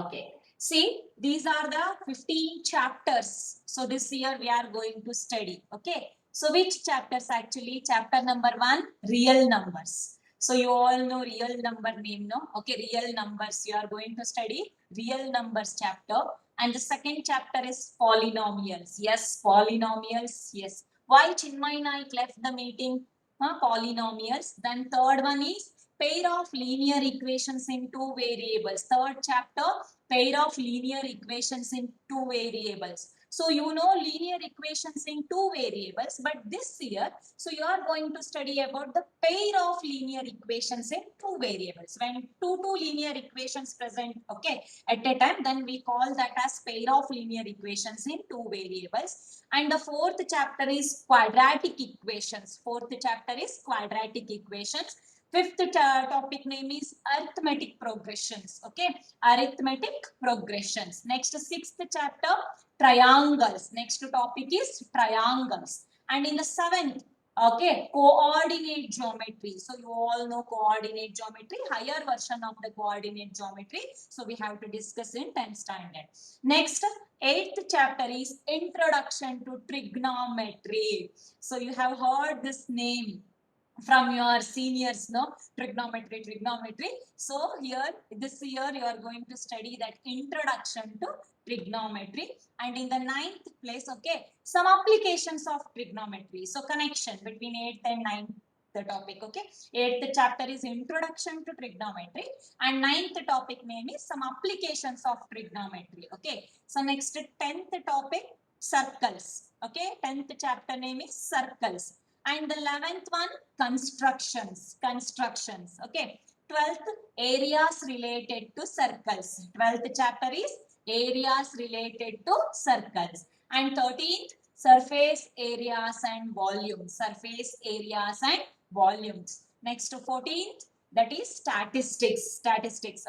Okay. See, these are the 15 chapters. So this year we are going to study. Okay. So which chapters actually? Chapter number 1, real numbers. So you all know real number name, no? Okay, real numbers. You are going to study real numbers chapter. And the second chapter is polynomials. Yes, polynomials. Yes. Why Chinmay Naik left the meeting? Polynomials. Then third one is pair of linear equations in two variables. Third chapter, pair of linear equations in two variables. So you know linear equations in two variables, but this year, so you are going to study about the pair of linear equations in two variables. When two linear equations present, okay, at a time, then we call that as pair of linear equations in two variables. And the fourth chapter is quadratic equations. Fourth chapter is quadratic equations. Fifth topic name is arithmetic progressions. Okay, arithmetic progressions. Next, sixth chapter, triangles. Next topic is triangles. And in the seventh, okay, coordinate geometry. So you all know coordinate geometry, higher version of the coordinate geometry. So we have to discuss in 10th standard. Next, eighth chapter is introduction to trigonometry. So you have heard this name from your seniors, no? Trigonometry. So here, this year, you are going to study that introduction to trigonometry. And in the ninth place, okay, some applications of trigonometry. So connection between 8th and 9th the topic, okay. 8th chapter is introduction to trigonometry and 9th topic name is some applications of trigonometry, okay. So next 10th topic, circles, okay. 10th chapter name is circles. And the 11th one, constructions, okay. 12th, areas related to circles. 12th chapter is areas related to circles. And 13th, surface areas and volumes. Surface areas and volumes. Next, 14th, that is statistics,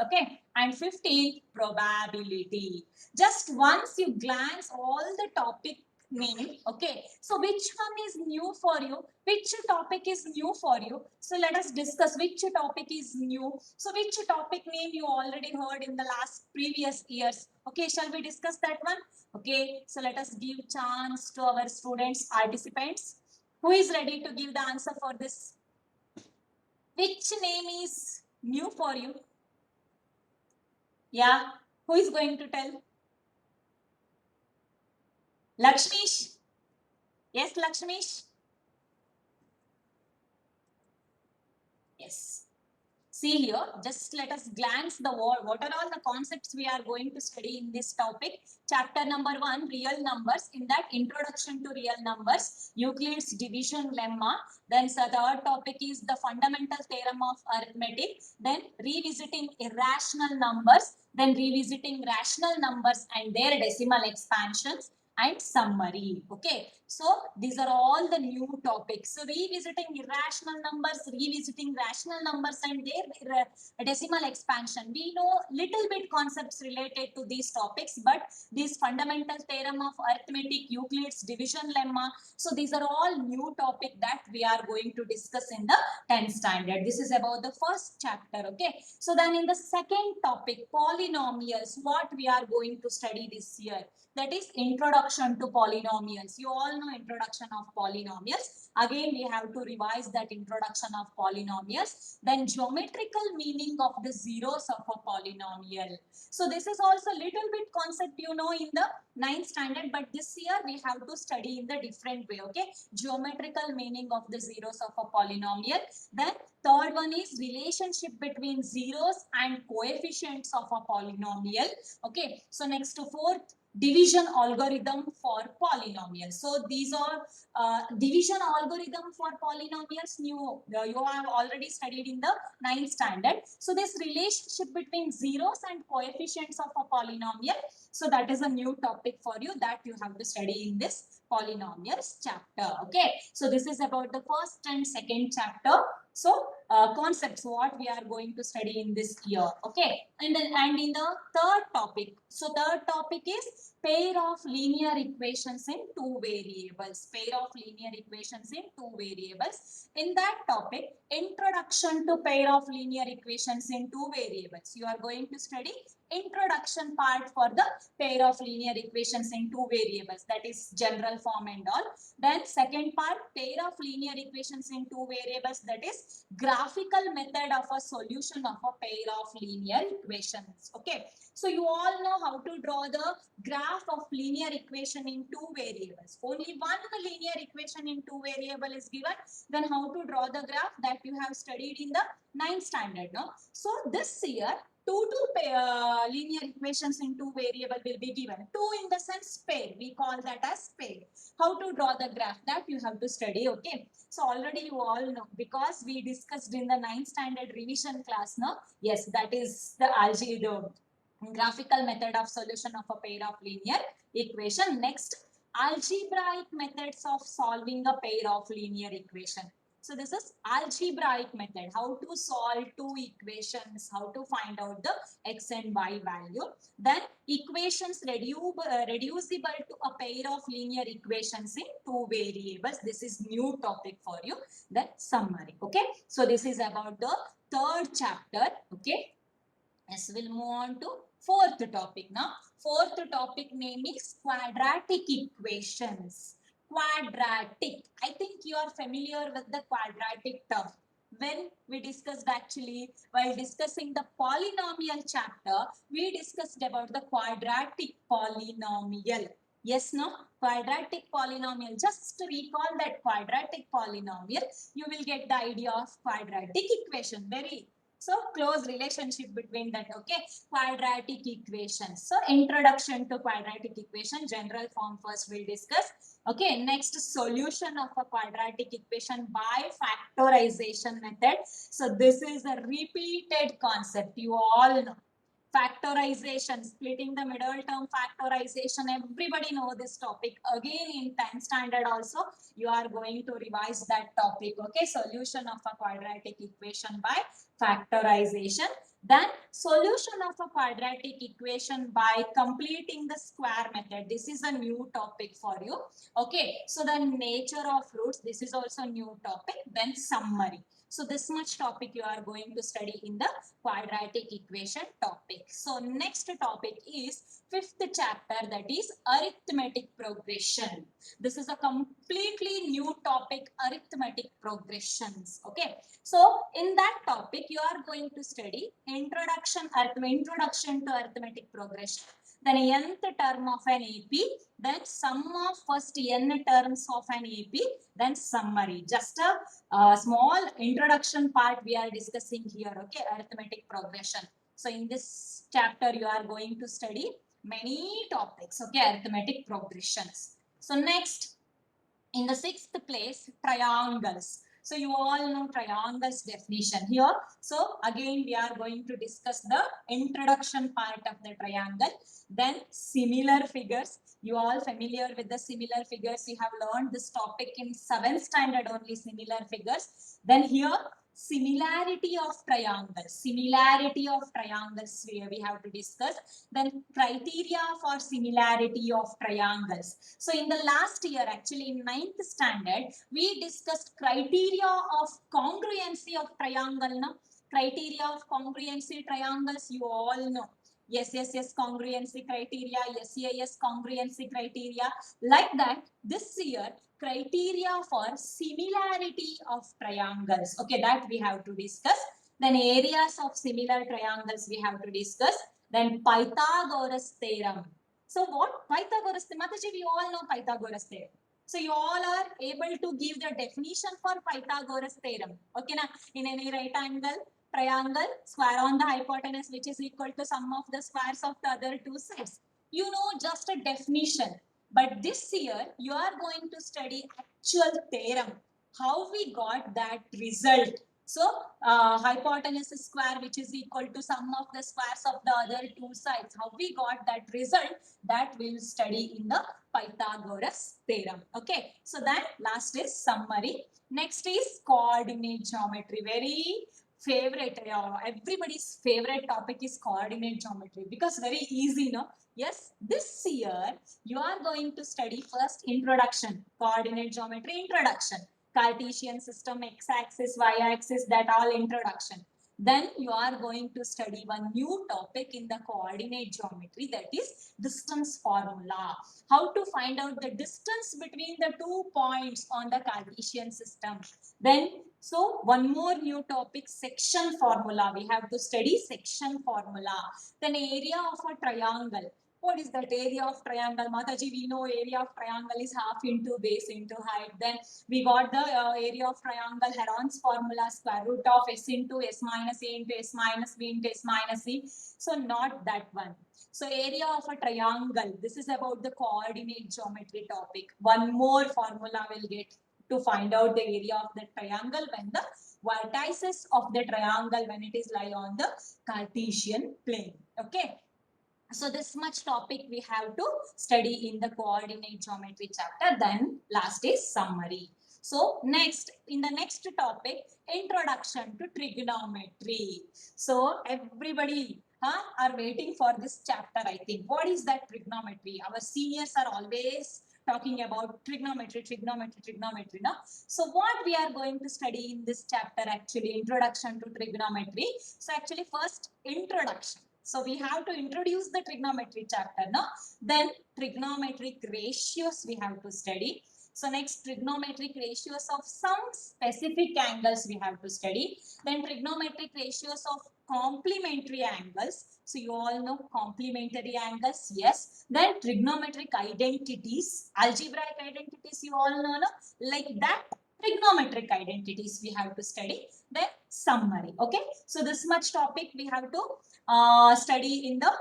okay. And 15th, probability. Just once you glance all the topic name, okay. So which one is new for you? Which topic is new for you? So let us discuss which topic is new. So which topic name you already heard in the last previous years? Okay, shall we discuss that one? Okay, so let us give chance to our students, participants. Who is ready to give the answer for this? Which name is new for you? Yeah, who is going to tell? Lakshmish? Yes, Lakshmish? Yes. See here, just let us glance the what are all the concepts we are going to study in this topic. Chapter number 1, real numbers. In that, introduction to real numbers, Euclid's division lemma. Then the third topic is the fundamental theorem of arithmetic. Then revisiting irrational numbers. Then revisiting rational numbers and their decimal expansions. And summary. Okay, so these are all the new topics. So revisiting irrational numbers, revisiting rational numbers and their decimal expansion. We know little bit concepts related to these topics, but this fundamental theorem of arithmetic, Euclid's division lemma, so these are all new topic that we are going to discuss in the 10th standard. This is about the first chapter, okay. So then in the second topic, polynomials, what we are going to study this year, that is introduction to polynomials. You all know introduction of polynomials. Again, we have to revise that introduction of polynomials. Then geometrical meaning of the zeros of a polynomial. So this is also little bit concept you know in the 9th standard, but this year we have to study in the different way, okay. Geometrical meaning of the zeros of a polynomial. Then third one is relationship between zeros and coefficients of a polynomial, okay. So next to fourth, division algorithm for polynomials. So these are division algorithm for polynomials you have already studied in the 9th standard. So this relationship between zeros and coefficients of a polynomial, so that is a new topic for you that you have to study in this polynomials chapter, okay. So this is about the first and second chapter. So concepts what we are going to study in this year. Okay, and in the third topic, so third topic is pair of linear equations in two variables. Pair of linear equations in two variables. In that topic, introduction to pair of linear equations in two variables, you are going to study introduction part for the pair of linear equations in two variables, that is general form and all. Then second part, pair of linear equations in two variables, that is graphical method of a solution of a pair of linear equations. Okay, so you all know how to draw the graph of linear equation in two variables. Only one linear equation in two variable is given, then how to draw the graph, that you have studied in the 9th standard, no? So this year linear equations in two variable will be given. Two in the sense pair, we call that as pair. How to draw the graph, that you have to study. Okay, so already you all know, because we discussed in the 9th standard revision class, no? Yes, that is the algebra, the graphical method of solution of a pair of linear equation. Next, algebraic methods of solving a pair of linear equation. So this is algebraic method, how to solve two equations, how to find out the x and y value. Then equations reducible to a pair of linear equations in two variables. This is new topic for you. Then summary. Okay, so this is about the third chapter. Okay, yes, we'll move on to fourth topic now. Fourth topic name is quadratic equations. Quadratic. I think you are familiar with the quadratic term. When we discussed, actually, while discussing the polynomial chapter, we discussed about the quadratic polynomial. Yes, no? Quadratic polynomial. Just recall that quadratic polynomial. You will get the idea of quadratic equation. Very so close relationship between that. Okay, quadratic equations. So introduction to quadratic equation, general form first we'll discuss. Okay, next solution of a quadratic equation by factorization method. So this is a repeated concept, you all know. Factorization, splitting the middle term, factorization, everybody know this topic. Again in 10th standard also you are going to revise that topic. Okay, solution of a quadratic equation by factorization. Then solution of a quadratic equation by completing the square method. This is a new topic for you. Okay, so the nature of roots, this is also new topic. Then summary. So this much topic you are going to study in the quadratic equation topic. So next topic is fifth chapter, that is arithmetic progression. This is a completely new topic, arithmetic progressions. Okay, so in that topic you are going to study introduction to arithmetic progression, then nth term of an AP, then sum of first n terms of an AP, then summary. Just a small introduction part we are discussing here. Okay, arithmetic progression. So in this chapter you are going to study many topics. Okay, arithmetic progressions. So next, in the sixth place, triangles. So you all know triangles definition here. So again we are going to discuss the introduction part of the triangle. Then similar figures. You all familiar with the similar figures. You have learned this topic in 7th standard only, similar figures. Then here similarity of triangles. Similarity of triangles we have to discuss. Then criteria for similarity of triangles. So in the last year, actually in 9th standard, we discussed criteria of congruency of triangle. No? Criteria of congruency triangles, you all know. Yes, congruency criteria, yes, congruency criteria. Like that, this year, criteria for similarity of triangles. Okay, that we have to discuss. Then areas of similar triangles we have to discuss. Then Pythagoras theorem. So what Pythagoras theorem? Mataji, we all know Pythagoras theorem. So you all are able to give the definition for Pythagoras theorem. Okay, na? In any right angle, triangle, square on the hypotenuse which is equal to sum of the squares of the other two sides. You know just a definition. But this year you are going to study actual theorem. How we got that result. So hypotenuse square, which is equal to sum of the squares of the other two sides. How we got that result, that we'll study in the Pythagoras theorem. Okay, so then last is summary. Next is coordinate geometry. Very favorite, everybody's favorite topic is coordinate geometry because very easy, no? Yes, this year you are going to study first introduction, coordinate geometry introduction, Cartesian system, x-axis, y-axis, that all introduction. Then you are going to study one new topic in the coordinate geometry, that is distance formula. How to find out the distance between the 2 points on the Cartesian system. Then, so one more new topic, section formula. We have to study section formula. Then area of a triangle. What is that area of triangle? Mataji, we know area of triangle is half into base into height. Then we got the area of triangle, Heron's formula, square root of s into s minus a into s minus b into s minus c. So not that one. So area of a triangle, this is about the coordinate geometry topic. One more formula will get to find out the area of the triangle when the vertices of the triangle, when it is lie on the Cartesian plane. Okay. So this much topic we have to study in the coordinate geometry chapter. Then last is summary. So next, in the next topic, introduction to trigonometry. So everybody are waiting for this chapter, I think. What is that trigonometry? Our seniors are always talking about trigonometry, trigonometry, trigonometry. No? So what we are going to study in this chapter actually, introduction to trigonometry. So actually first introduction. So we have to introduce the trigonometry chapter, no? Then trigonometric ratios we have to study. So next, trigonometric ratios of some specific angles we have to study. Then trigonometric ratios of complementary angles. So you all know complementary angles, yes. Then trigonometric identities, algebraic identities you all know, no? Like that trigonometric identities we have to study. Then summary, okay? So this much topic we have to study in the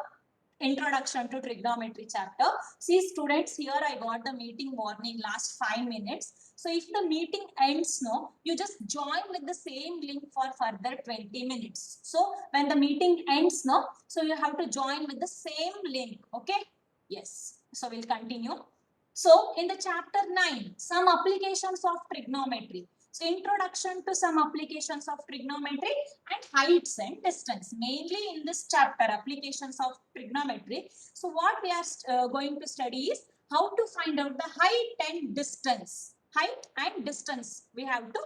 introduction to trigonometry chapter. See students, here I got the meeting warning last 5 minutes. So if the meeting ends, no, you just join with the same link for further 20 minutes. So when the meeting ends, no, so you have to join with the same link. Okay. Yes. So we'll continue. So in the chapter 9, some applications of trigonometry. So introduction to some applications of trigonometry and heights and distance. Mainly in this chapter, applications of trigonometry. So what we are going to study is how to find out the height and distance. Height and distance we have to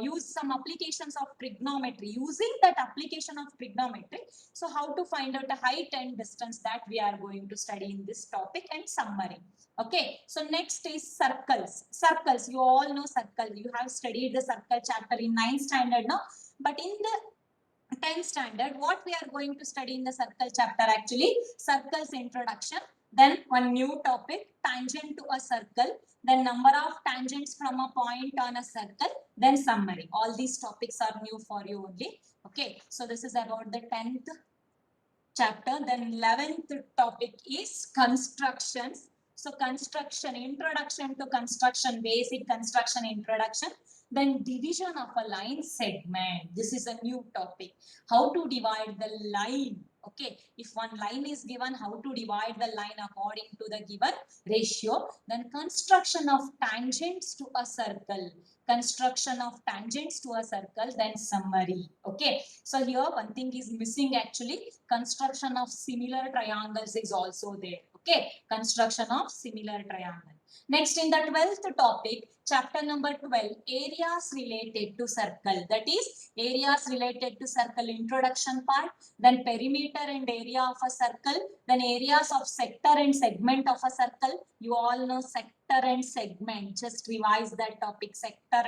use some applications of trigonometry. Using that application of trigonometry, so how to find out the height and distance, that we are going to study in this topic and summary. Okay, so next is circles. Circles, you all know circle. You have studied the circle chapter in 9th standard, no? But in the 10th standard, what we are going to study in the circle chapter actually, circles introduction, then one new topic, tangent to a circle, then number of tangents from a point on a circle, then summary. All these topics are new for you only. Okay, so this is about the 10th chapter. Then 11th topic is constructions. So construction, introduction to construction, basic construction introduction. Then division of a line segment. This is a new topic. How to divide the line. Okay, if one line is given, how to divide the line according to the given ratio. Then construction of tangents to a circle. Construction of tangents to a circle, then summary. Okay, so here one thing is missing actually, construction of similar triangles is also there. Okay, construction of similar triangle. Next, in the 12th topic, chapter number 12, areas related to circle. That is areas related to circle introduction part, then perimeter and area of a circle, then areas of sector and segment of a circle. You all know sector and segment. Just revise that topic, sector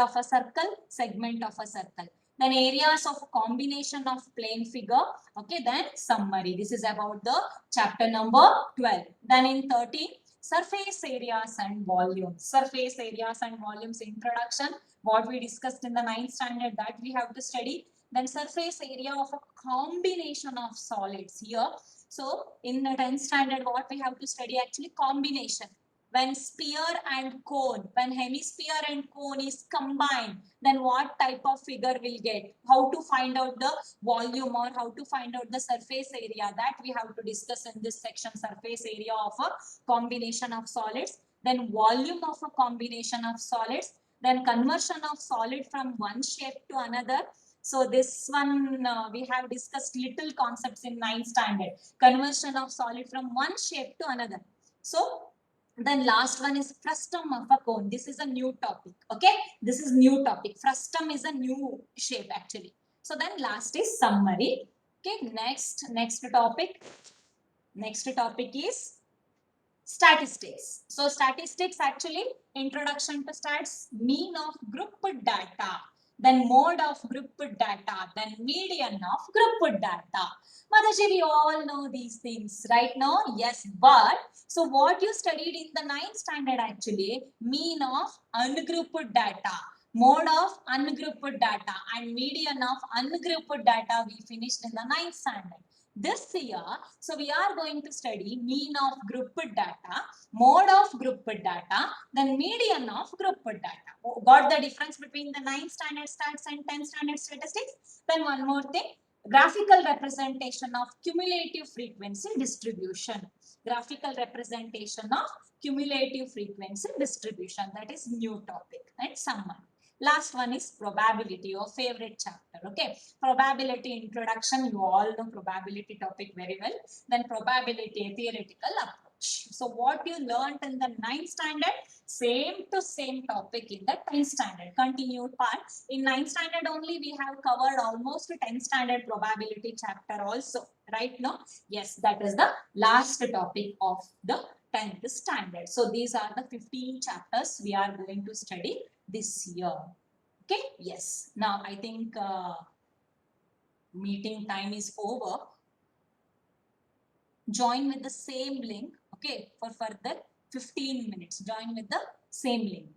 of a circle, segment of a circle. Then areas of combination of plane figure. Okay, then summary. This is about the chapter number 12. Then in 13, surface areas and volumes. Surface areas and volumes introduction. What we discussed in the 9th standard, that we have to study. Then surface area of a combination of solids here. So in the 10th standard, what we have to study actually, combination. When sphere and cone, when hemisphere and cone is combined, then what type of figure will get? How to find out the volume or how to find out the surface area, that we have to discuss in this section. Surface area of a combination of solids, then volume of a combination of solids, then conversion of solid from one shape to another. So this one we have discussed little concepts in 9th standard. Conversion of solid from one shape to another. So then last one is frustum of a cone. This is a new topic. Okay, this is new topic. Frustum is a new shape actually. So then last is summary. Okay, next topic. Next topic is statistics. So statistics actually, introduction to stats, mean of group data, then mode of group data, then median of group data. Mataji, we all know these things right now. Yes, but so what you studied in the 9th standard actually, mean of ungrouped data, mode of ungrouped data, and median of ungrouped data we finished in the 9th standard. This year, so we are going to study mean of grouped data, mode of grouped data, then median of grouped data. Got the difference between the 9th standard stats and 10th standard statistics? Then one more thing, graphical representation of cumulative frequency distribution. Graphical representation of cumulative frequency distribution, that is new topic and summary. Last one is probability, your favorite chapter. Okay, probability introduction, you all know probability topic very well. Then probability theoretical approach. So what you learned in the 9th standard, same to same topic in the 10th standard, continued part. In 9th standard only we have covered almost 10th standard probability chapter also, right now? Yes, that is the last topic of the 10th standard. So these are the 15 chapters we are going to study this year. Okay, yes. Now I think meeting time is over. Join with the same link, okay, for further 15 minutes. Join with the same link.